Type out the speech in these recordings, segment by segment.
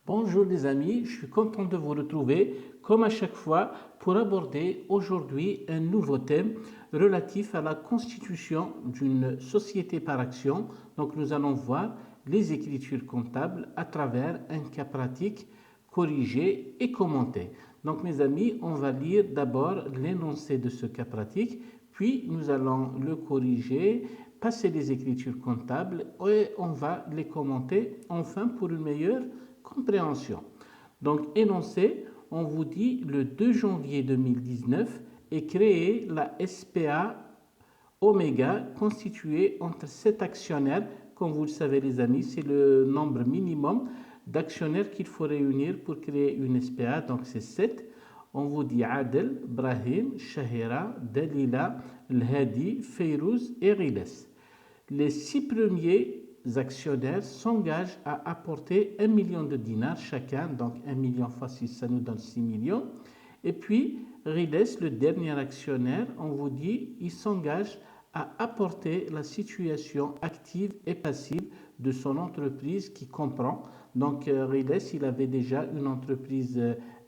Bonjour les amis, je suis content de vous retrouver comme à chaque fois pour aborder aujourd'hui un nouveau thème relatif à la constitution d'une société par action. Donc nous allons voir les écritures comptables à travers un cas pratique corrigé et commenté. Donc mes amis, on va lire d'abord l'énoncé de ce cas pratique, puis nous allons le corriger, passer les écritures comptables et on va les commenter enfin pour une meilleure compréhension. Donc, énoncé, on vous dit le 2 janvier 2019 est créée la SPA Oméga constituée entre 7 actionnaires. Comme vous le savez les amis, c'est le nombre minimum d'actionnaires qu'il faut réunir pour créer une SPA. Donc c'est 7. On vous dit Adel, Brahim, Shahira, Dalila, Al-Hadi, Feyrouz et Riles. Les 6 premiers actionnaires s'engagent à apporter 1 million de dinars chacun, donc 1 million fois 6, ça nous donne 6 millions. Et puis, Riles, le dernier actionnaire, on vous dit, il s'engage à apporter la situation active et passive de son entreprise qui comprend. Donc, Riles, il avait déjà une entreprise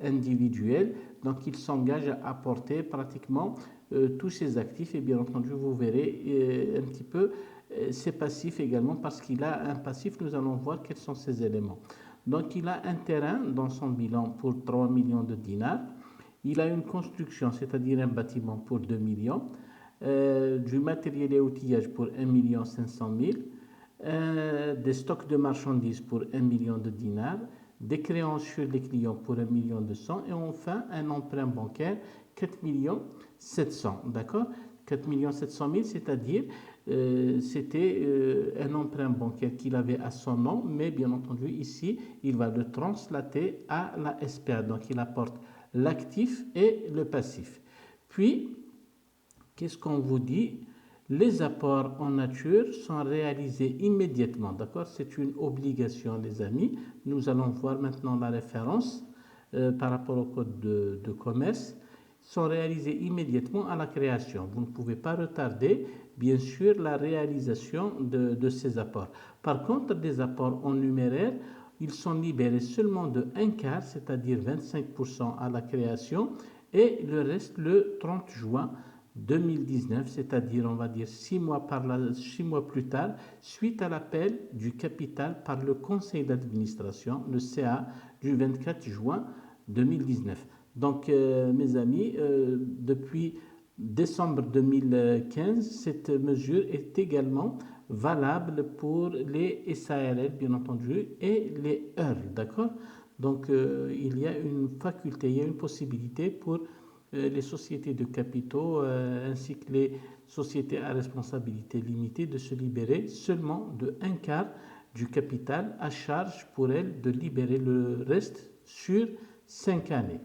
individuelle, donc il s'engage à apporter pratiquement tous ses actifs et bien entendu, vous verrez un petit peu ses passifs également parce qu'il a un passif, nous allons voir quels sont ces éléments. Donc il a un terrain dans son bilan pour 3 millions de dinars, il a une construction, c'est-à-dire un bâtiment pour 2 millions, du matériel et outillage pour 1 million 500 000, des stocks de marchandises pour 1 million de dinars, des créances sur les clients pour 1 million 200 et enfin un emprunt bancaire 4 millions 700, d'accord? 4 millions 700 000, c'est-à-dire c'était un emprunt bancaire qu'il avait à son nom, mais bien entendu ici, il va le translater à la SPA. Donc il apporte l'actif et le passif. Puis, qu'est-ce qu'on vous dit? Les apports en nature sont réalisés immédiatement, d'accord? C'est une obligation, les amis. Nous allons voir maintenant la référence par rapport au code de commerce. Sont réalisés immédiatement à la création. Vous ne pouvez pas retarder, bien sûr, la réalisation de ces apports. Par contre, des apports en numéraire, ils sont libérés seulement de un quart, c'est-à-dire 25% à la création, et le reste le 30 juin 2019, c'est-à-dire on va dire 6 mois plus tard, suite à l'appel du capital par le conseil d'administration, le CA, du 24 juin 2019. Donc, mes amis, depuis décembre 2015, cette mesure est également valable pour les SARL, bien entendu, et les EURL, d'accord? Donc, il y a une faculté, il y a une possibilité pour les sociétés de capitaux ainsi que les sociétés à responsabilité limitée de se libérer seulement de un quart du capital, à charge pour elles de libérer le reste sur 5 années.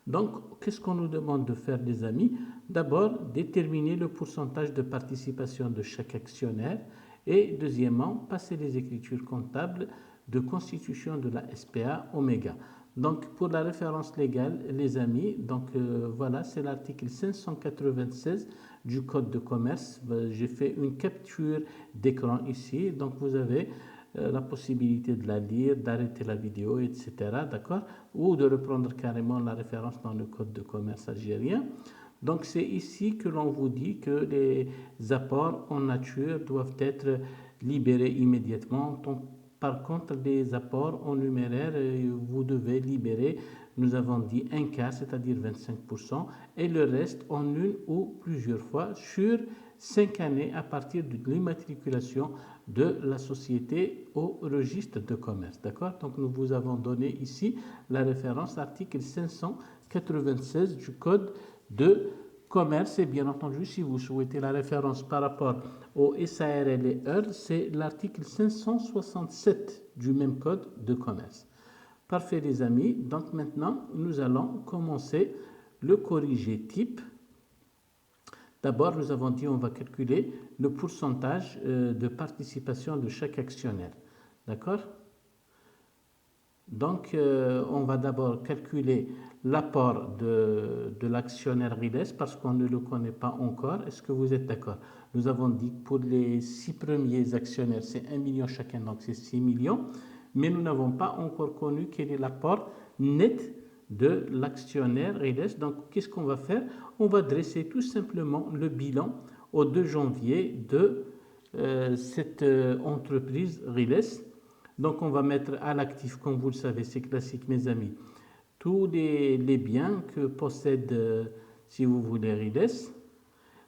Donc, qu'est-ce qu'on nous demande de faire, les amis? D'abord, déterminer le pourcentage de participation de chaque actionnaire et deuxièmement, passer les écritures comptables de constitution de la SPA Oméga. Donc, pour la référence légale, les amis, donc voilà, c'est l'article 596 du Code de commerce. J'ai fait une capture d'écran ici, donc vous avez la possibilité de la lire, d'arrêter la vidéo, etc. D'accord? Ou de reprendre carrément la référence dans le Code de commerce algérien. Donc c'est ici que l'on vous dit que les apports en nature doivent être libérés immédiatement. Donc, par contre, les apports en numéraire, vous devez libérer, nous avons dit un quart, c'est-à-dire 25%, et le reste en une ou plusieurs fois sur 5 années à partir de l'immatriculation de la société au registre de commerce. D'accord? Donc nous vous avons donné ici la référence article 596 du Code de commerce et bien entendu si vous souhaitez la référence par rapport au SARL et EURL, c'est l'article 567 du même Code de commerce. Parfait les amis, donc maintenant nous allons commencer le corrigé type. D'abord, nous avons dit on va calculer le pourcentage de participation de chaque actionnaire. D'accord? Donc, on va d'abord calculer l'apport de l'actionnaire Riles parce qu'on ne le connaît pas encore. Est-ce que vous êtes d'accord? Nous avons dit que pour les 6 premiers actionnaires, c'est 1 million chacun, donc c'est 6 millions. mais nous n'avons pas encore connu quel est l'apport net de l'actionnaire Riles. Donc, qu'est-ce qu'on va faire? On va dresser tout simplement le bilan au 2 janvier de cette entreprise Riles. Donc, on va mettre à l'actif, comme vous le savez, c'est classique, mes amis, tous les biens que possède, si vous voulez, Riles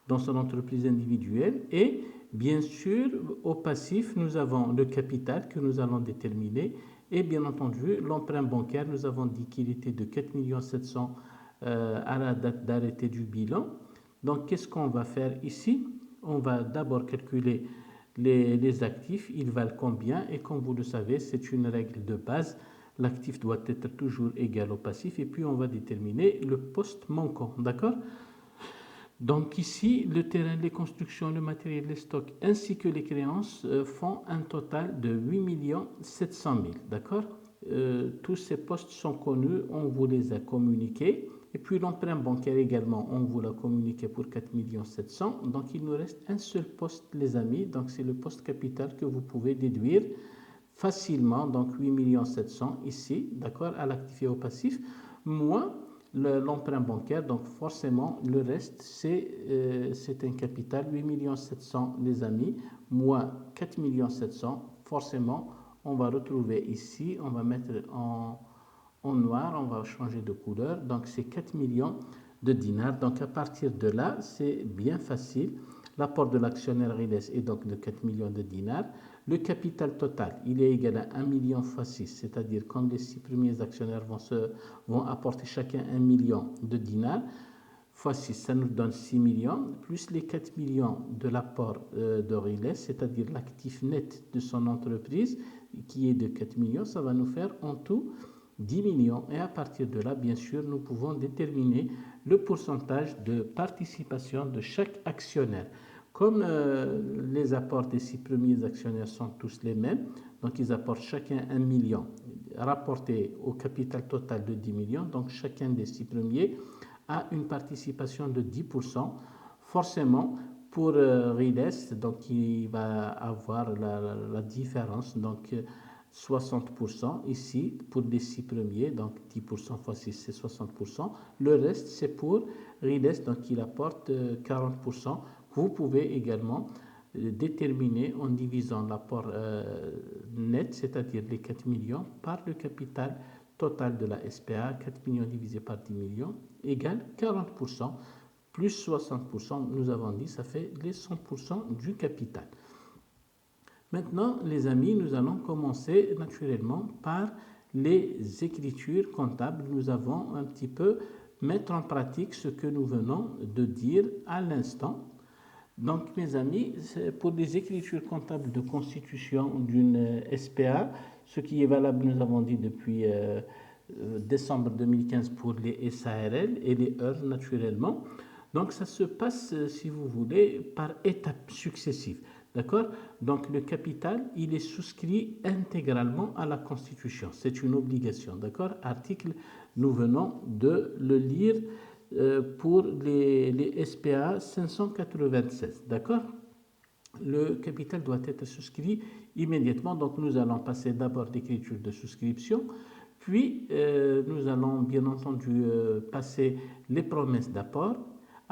dans son entreprise individuelle. Et bien sûr, au passif, nous avons le capital que nous allons déterminer. Et bien entendu, l'emprunt bancaire, nous avons dit qu'il était de 4 700 000 à la date d'arrêté du bilan. Donc, qu'est-ce qu'on va faire ici? On va d'abord calculer les actifs, ils valent combien? Et comme vous le savez, c'est une règle de base. L'actif doit être toujours égal au passif. Et puis, on va déterminer le poste manquant. D'accord? Donc ici, le terrain, les constructions, le matériel, les stocks, ainsi que les créances font un total de 8 700 000. D'accord? Tous ces postes sont connus, on vous les a communiqués. Et puis l'emprunt bancaire également, on vous l'a communiqué pour 4 700 000. Donc il nous reste un seul poste, les amis. Donc c'est le poste capital que vous pouvez déduire facilement. Donc 8 700 000 ici, d'accord, à l'actif et au passif. Moins l'emprunt bancaire, donc forcément le reste c'est un capital 8 700 000 les amis, moins 4 700 000, forcément on va retrouver ici, on va mettre en noir, on va changer de couleur, donc c'est 4 millions de dinars. Donc à partir de là, c'est bien facile. L'apport de l'actionnaire Riles est donc de 4 millions de dinars. Le capital total, il est égal à 1 million fois 6, c'est-à-dire comme les 6 premiers actionnaires vont apporter chacun 1 million de dinars, fois 6, ça nous donne 6 millions, plus les 4 millions de l'apport de Riles, c'est-à-dire l'actif net de son entreprise, qui est de 4 millions, ça va nous faire en tout 10 millions. Et à partir de là, bien sûr, nous pouvons déterminer le pourcentage de participation de chaque actionnaire. Comme les apports des 6 premiers actionnaires sont tous les mêmes, donc ils apportent chacun 1 million, rapporté au capital total de 10 millions, donc chacun des 6 premiers a une participation de 10%. Forcément, pour Riles, donc il va avoir la différence, donc 60% ici pour les 6 premiers, donc 10% fois 6 c'est 60%. Le reste c'est pour Riles, donc il apporte 40%. Vous pouvez également déterminer en divisant l'apport net, c'est-à-dire les 4 millions, par le capital total de la SPA. 4 millions divisé par 10 millions égale 40%, plus 60%, nous avons dit, ça fait les 100% du capital. Maintenant, les amis, nous allons commencer naturellement par les écritures comptables. Nous allons un petit peu mettre en pratique ce que nous venons de dire à l'instant. Donc, mes amis, pour les écritures comptables de constitution d'une SPA, ce qui est valable, nous avons dit depuis décembre 2015 pour les SARL et les heures naturellement. Donc, ça se passe, si vous voulez, par étapes successives. D'accord? Donc, le capital, il est souscrit intégralement à la Constitution. C'est une obligation. D'accord? Article, nous venons de le lire pour les SPA 596. D'accord? Le capital doit être souscrit immédiatement. Donc, nous allons passer d'abord l'écriture de souscription. Puis, nous allons bien entendu passer les promesses d'apport.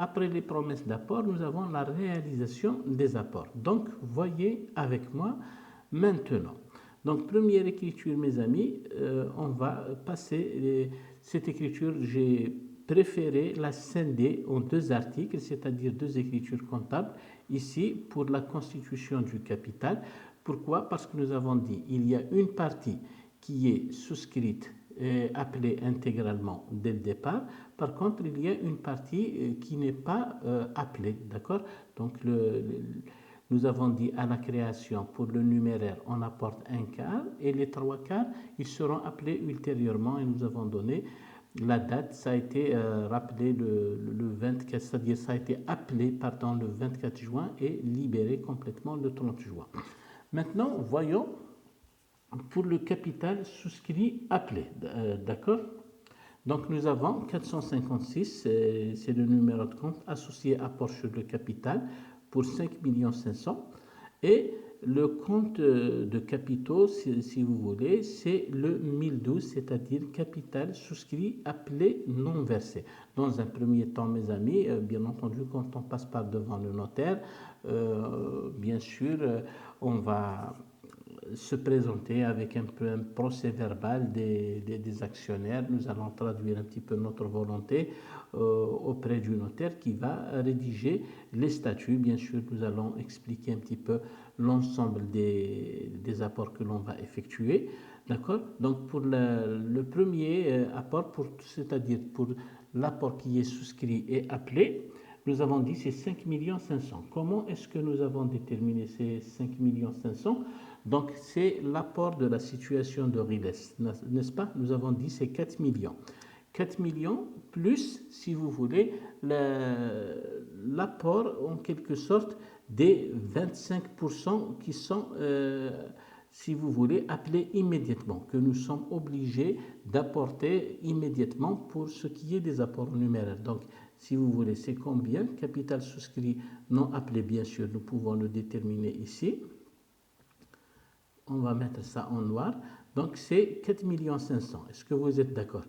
Après les promesses d'apport, nous avons la réalisation des apports. Donc, voyez avec moi maintenant. Donc, première écriture, mes amis, on va passer cette écriture. J'ai préféré la scinder en 2 articles, c'est-à-dire 2 écritures comptables, ici pour la constitution du capital. Pourquoi? Parce que nous avons dit il y a une partie qui est souscrite et appelée intégralement dès le départ. Par contre, il y a une partie qui n'est pas appelée, d'accord? Donc, nous avons dit à la création, pour le numéraire, on apporte 1/4 et les 3/4, ils seront appelés ultérieurement et nous avons donné la date, ça a été rappelé le 24, c'est-à-dire ça a été appelé le 24 juin et libéré complètement le 30 juin. Maintenant, voyons pour le capital souscrit appelé, d'accord? Donc nous avons 456, c'est le numéro de compte associé apport sur le capital pour 5 500 000 et le compte de capitaux, si vous voulez, c'est le 1012, c'est-à-dire capital souscrit appelé non versé. Dans un premier temps, mes amis, bien entendu, quand on passe par devant le notaire, bien sûr, on va se présenter avec un peu un procès verbal des actionnaires. Nous allons traduire un petit peu notre volonté auprès du notaire qui va rédiger les statuts. Bien sûr, nous allons expliquer un petit peu l'ensemble des apports que l'on va effectuer. D'accord? Donc, pour le premier apport, c'est-à-dire pour l'apport qui est souscrit et appelé, nous avons dit c'est 5 500 000. Comment est-ce que nous avons déterminé ces 5 500 000? Donc, c'est l'apport de la situation de Riles, n'est-ce pas? Nous avons dit c'est 4 millions. 4 millions plus, si vous voulez, l'apport en quelque sorte des 25% qui sont, si vous voulez, appelés immédiatement, que nous sommes obligés d'apporter immédiatement pour ce qui est des apports numéraires. Donc, si vous voulez, c'est combien? Capital souscrit non appelé, bien sûr, nous pouvons le déterminer ici. On va mettre ça en noir. Donc, c'est 4 500 000. Est-ce que vous êtes d'accord?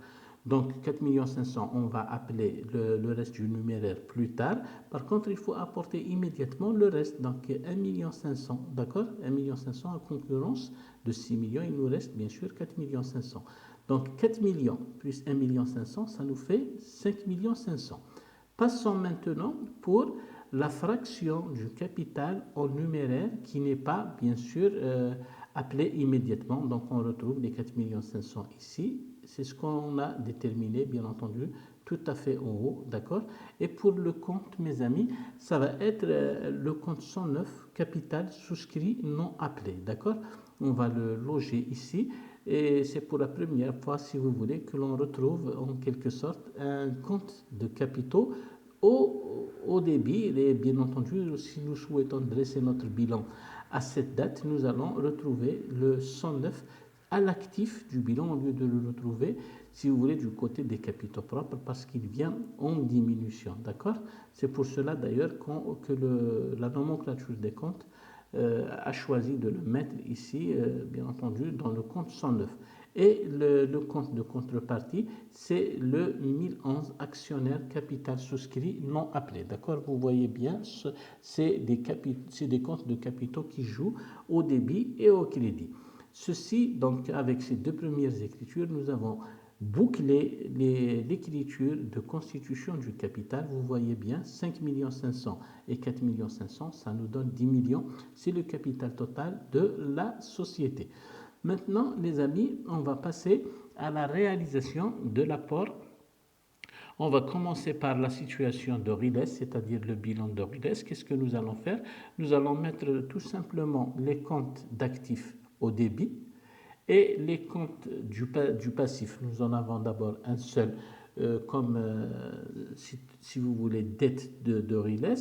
Donc, 4 500 000, on va appeler le reste du numéraire plus tard. Par contre, il faut apporter immédiatement le reste. Donc, 1 500 000, d'accord? 1 500 000 en concurrence de 6 millions. Il nous reste, bien sûr, 4 500 000. Donc, 4 millions plus 1 500 000, ça nous fait 5 500 000. Passons maintenant pour la fraction du capital en numéraire qui n'est pas, bien sûr, appelée immédiatement. Donc, on retrouve les 4 500 000 ici. C'est ce qu'on a déterminé, bien entendu, tout à fait en haut, d'accord? Et pour le compte, mes amis, ça va être le compte 109, capital souscrit non appelé, d'accord? On va le loger ici. Et c'est pour la première fois, si vous voulez, que l'on retrouve en quelque sorte un compte de capitaux au débit. Et bien entendu, si nous souhaitons dresser notre bilan à cette date, nous allons retrouver le 109 à l'actif du bilan au lieu de le retrouver, si vous voulez, du côté des capitaux propres parce qu'il vient en diminution. D'accord? C'est pour cela d'ailleurs que la nomenclature des comptes a choisi de le mettre ici, bien entendu, dans le compte 109. Et le compte de contrepartie, c'est le 1011 actionnaire capital souscrit non appelé. D'accord? Vous voyez bien, c'est des comptes de capitaux qui jouent au débit et au crédit. Ceci, donc, avec ces deux premières écritures, nous avons bouclé l'écriture de constitution du capital. Vous voyez bien, 5 500 000 et 4 500 000, ça nous donne 10 millions. C'est le capital total de la société. Maintenant, les amis, on va passer à la réalisation de l'apport. On va commencer par la situation de Riles, c'est-à-dire le bilan de Riles. Qu'est-ce que nous allons faire? Nous allons mettre tout simplement les comptes d'actifs au débit et les comptes du passif. Nous en avons d'abord un seul comme, si vous voulez, dette de Riles.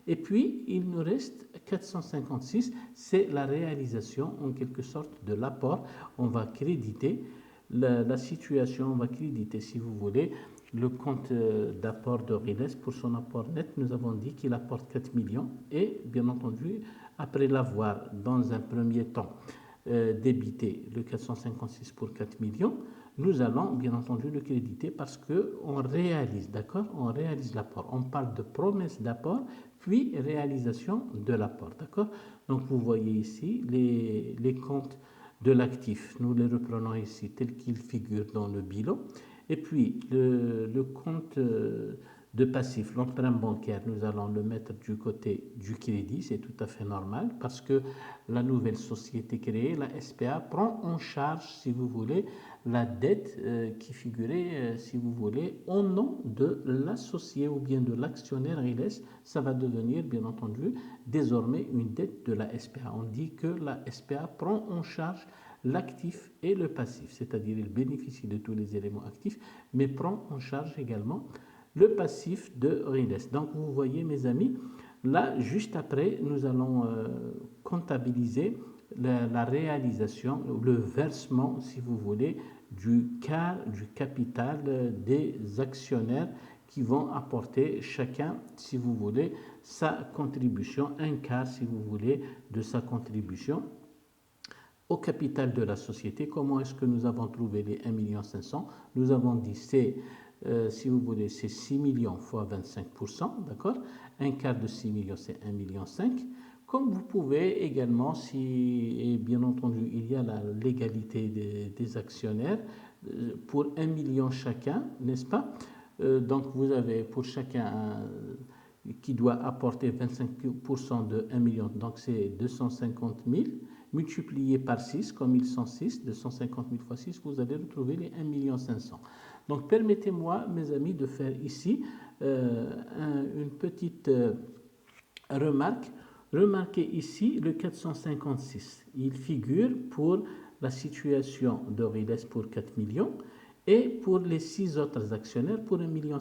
Et puis, il nous reste 456, c'est la réalisation en quelque sorte de l'apport. On va créditer la situation, on va créditer, si vous voulez, le compte d'apport de Riles. Pour son apport net, nous avons dit qu'il apporte 4 millions et, bien entendu, après l'avoir dans un premier temps débité le 456 pour 4 millions, nous allons bien entendu le créditer parce qu'on réalise, d'accord? On réalise l'apport. On parle de promesse d'apport, puis réalisation de l'apport, d'accord? Donc vous voyez ici les comptes de l'actif. Nous les reprenons ici tels qu'ils figurent dans le bilan. Et puis le compte de passif, l'emprunt bancaire, nous allons le mettre du côté du crédit, c'est tout à fait normal parce que la nouvelle société créée, la SPA, prend en charge, si vous voulez, la dette qui figurait, si vous voulez, au nom de l'associé ou bien de l'actionnaire Riles. Ça va devenir, bien entendu, désormais une dette de la SPA. On dit que la SPA prend en charge l'actif et le passif, c'est-à-dire il bénéficie de tous les éléments actifs, mais prend en charge également le passif de Riles. Donc vous voyez mes amis, là juste après nous allons comptabiliser la réalisation, le versement si vous voulez du quart du capital des actionnaires qui vont apporter chacun, si vous voulez, sa contribution, un quart, si vous voulez, de sa contribution au capital de la société. Comment est-ce que nous avons trouvé les 1,5 million? Nous avons dit c'est, si vous voulez, c'est 6 millions fois 25%, d'accord? Un quart de 6 millions, c'est 1,5 million. Comme vous pouvez également, si, et bien entendu, il y a la légalité des actionnaires, pour 1 million chacun, n'est-ce pas? Donc vous avez pour chacun qui doit apporter 25% de 1 million, donc c'est 250 000, multiplié par 6, comme ils sont 6, 250 000 fois 6, vous allez retrouver les 1,5 million. Donc permettez-moi, mes amis, de faire ici une petite remarque. Remarquez ici le 456. Il figure pour la situation d'Oriles pour 4 millions et pour les 6 autres actionnaires pour 1,5 million.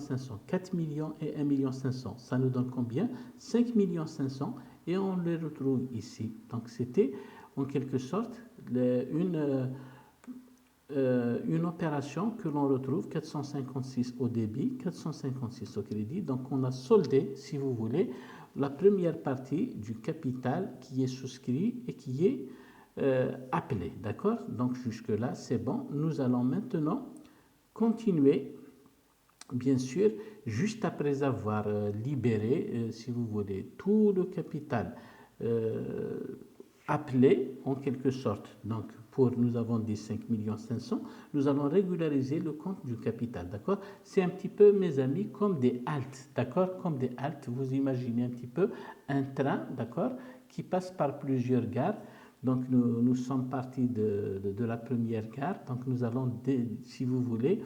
4 millions et 1,5 million. Ça nous donne combien? 5,5 millions et on les retrouve ici. Donc c'était en quelque sorte une opération que l'on retrouve 456 au débit, 456 au crédit. Donc on a soldé, si vous voulez, la première partie du capital qui est souscrit et qui est appelé. D'accord? Donc jusque-là, c'est bon. Nous allons maintenant continuer, bien sûr, juste après avoir libéré, si vous voulez, tout le capital appelé en quelque sorte. Donc, nous avons dit 5 500 000, nous allons régulariser le compte du capital, d'accord? C'est un petit peu, mes amis, comme des haltes, d'accord? Comme des haltes, vous imaginez un petit peu un train, d'accord, qui passe par plusieurs gares. Donc, nous sommes partis de la première gare, donc nous allons, si vous voulez,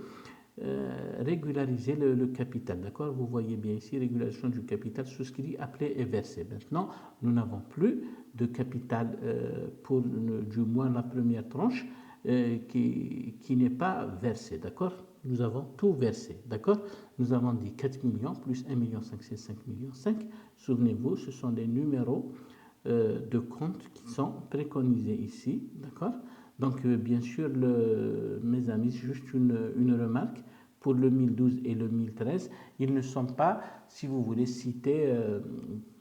régulariser le capital, d'accord? Vous voyez bien ici, régularisation du capital souscrit, appelé et versé. Maintenant, nous n'avons plus de capital pour du moins la première tranche qui n'est pas versé, d'accord? Nous avons tout versé, d'accord? Nous avons dit 4 millions plus 1,5 million, c'est 5,5 millions. Souvenez-vous, ce sont des numéros de compte qui sont préconisés ici, d'accord? Donc, bien sûr, mes amis, juste une remarque, pour le 1012 et le 1013, ils ne sont pas, si vous voulez, cités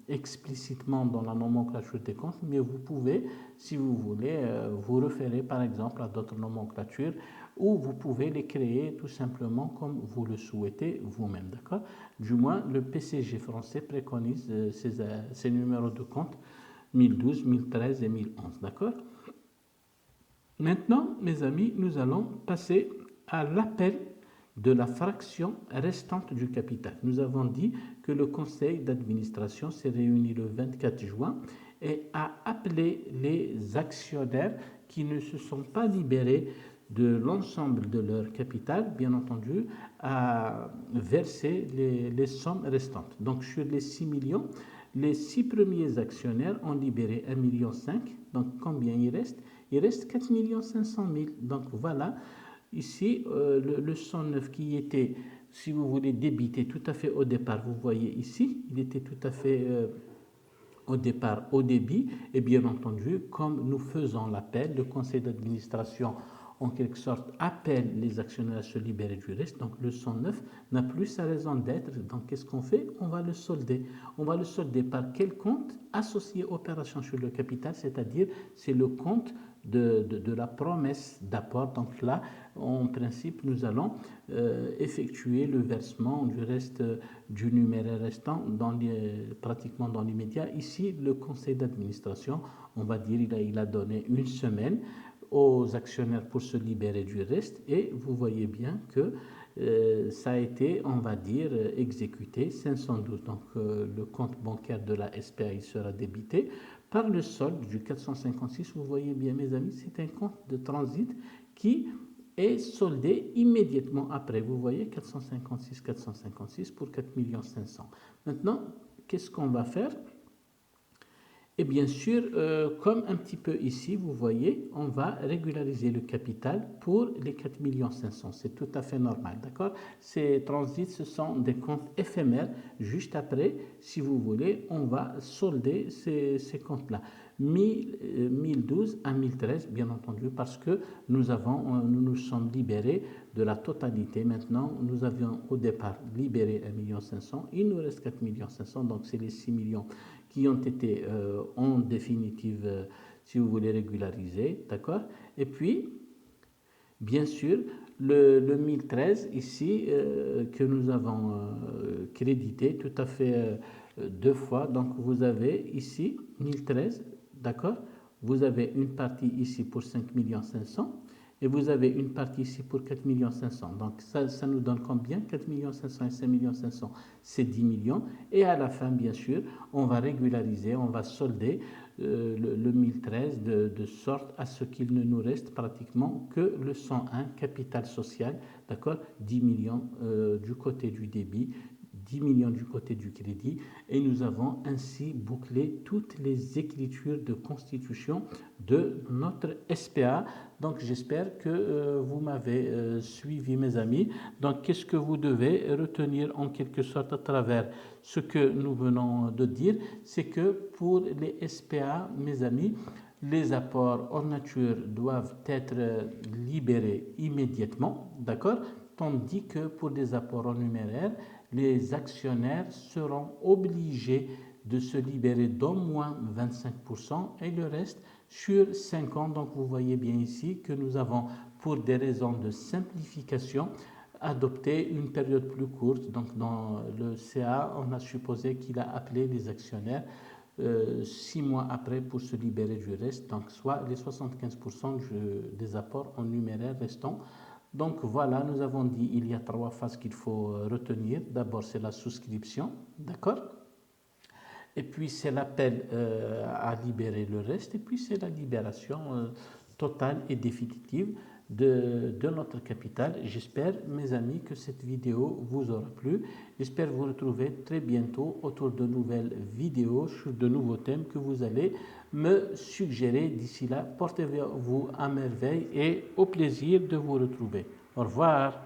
explicitement dans la nomenclature des comptes, mais vous pouvez, si vous voulez, vous référer par exemple à d'autres nomenclatures ou vous pouvez les créer tout simplement comme vous le souhaitez vous-même, d'accord? Du moins, le PCG français préconise ces numéros de compte 1012, 1013 et 1011, d'accord? Maintenant, mes amis, nous allons passer à l'appel de la fraction restante du capital. Nous avons dit que le conseil d'administration s'est réuni le 24 juin et a appelé les actionnaires qui ne se sont pas libérés de l'ensemble de leur capital, bien entendu, à verser les sommes restantes. Donc sur les 6 millions, les 6 premiers actionnaires ont libéré 1,5 million. Donc combien il reste? Il reste 4 500 000. Donc voilà, ici, le 109 qui était, si vous voulez, débité tout à fait au départ, vous voyez ici, il était tout à fait au départ au débit. Et bien entendu, comme nous faisons l'appel, le conseil d'administration en quelque sorte appelle les actionnaires à se libérer du reste. Donc le 109 n'a plus sa raison d'être. Donc qu'est-ce qu'on fait? On va le solder. On va le solder par quel compte? Associé opération sur le capital, c'est-à-dire c'est le compte de la promesse d'apport. Donc là, en principe, nous allons effectuer le versement du reste du numéraire restant pratiquement dans l'immédiat. Ici, le conseil d'administration, on va dire, il a donné une semaine aux actionnaires pour se libérer du reste et vous voyez bien que ça a été, on va dire, exécuté 512. Donc le compte bancaire de la SPA sera débité par le solde du 456. Vous voyez bien, mes amis, c'est un compte de transit qui est soldé immédiatement après. Vous voyez, 456 pour 4 500 000. Maintenant, qu'est-ce qu'on va faire? Et bien sûr, comme un petit peu ici, vous voyez, on va régulariser le capital pour les 4 500 000. C'est tout à fait normal, d'accord? Ces transits, ce sont des comptes éphémères. Juste après, si vous voulez, on va solder ces comptes-là. 1012 à 1013, bien entendu, parce que nous nous sommes libérés de la totalité. Maintenant, nous avions au départ libéré 1,5 million, il nous reste 4,5 millions, donc c'est les 6 millions qui ont été en définitive, si vous voulez, régularisés, d'accord? Et puis, bien sûr, le 1013 ici, que nous avons crédité tout à fait deux fois. Donc, vous avez ici 1013, d'accord? Vous avez une partie ici pour 5,5 millions et vous avez une partie ici pour 4,5 millions. Donc, ça nous donne combien? 4,5 millions et 5,5 millions, c'est 10 millions. Et à la fin, bien sûr, on va régulariser, on va solder le 1013 de sorte à ce qu'il ne nous reste pratiquement que le 101 capital social, d'accord, 10 millions du côté du débit, 10 millions du côté du crédit, et nous avons ainsi bouclé toutes les écritures de constitution de notre SPA. Donc j'espère que vous m'avez suivi, mes amis. Donc qu'est-ce que vous devez retenir en quelque sorte à travers ce que nous venons de dire, c'est que pour les SPA, mes amis, les apports hors nature doivent être libérés immédiatement, d'accord? Tandis que pour des apports en numéraire, les actionnaires seront obligés de se libérer d'au moins 25% et le reste sur 5 ans. Donc vous voyez bien ici que nous avons, pour des raisons de simplification, adopté une période plus courte. Donc dans le CA, on a supposé qu'il a appelé les actionnaires 6 mois après pour se libérer du reste, donc soit les 75% des apports en numéraire restants. Donc voilà, nous avons dit il y a 3 phases qu'il faut retenir. D'abord, c'est la souscription, d'accord? Et puis c'est l'appel à libérer le reste, et puis c'est la libération totale et définitive de notre capital. J'espère, mes amis, que cette vidéo vous aura plu. J'espère vous retrouver très bientôt autour de nouvelles vidéos sur de nouveaux thèmes que vous allez me suggérer. D'ici là, portez-vous à merveille et au plaisir de vous retrouver. Au revoir.